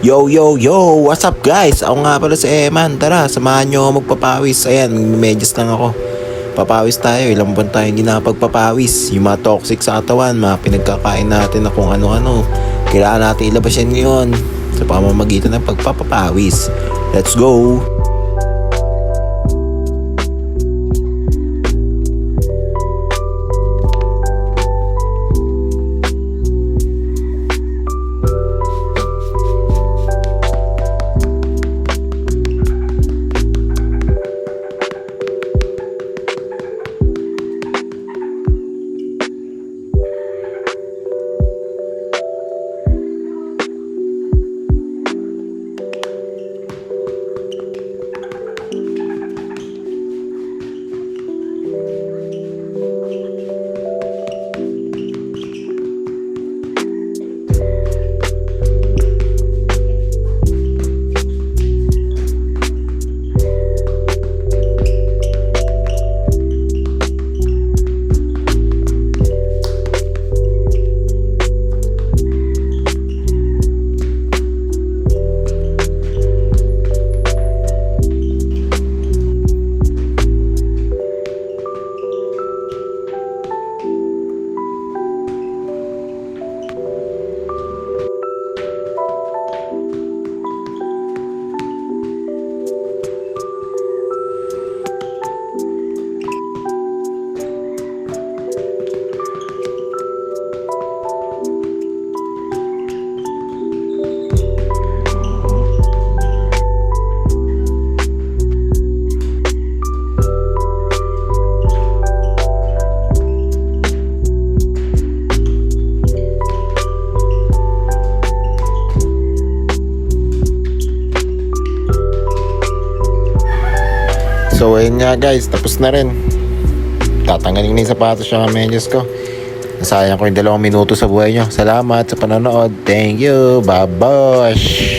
Yo, yo, yo! What's up guys? Ako nga pala si Eman. Tara, samahan nyo ako magpapawis. Ayan, medyas lang ako. Papawis tayo. Ilang buwan tayo hindi nakapagpapawis. Yung mga toxic sa katawan, mga pinagkakain natin na kung ano-ano. Kailangan natin ilabas yan ngayon sa pamamagitan ng pagpapapawis. Let's go! So ayun nga guys, tapos na rin. Tatanggalin na yung sapatos yung medyas ko. Nasayang ko yung 2 minuto sa buhay nyo. Salamat sa panonood. Thank you. Babosh!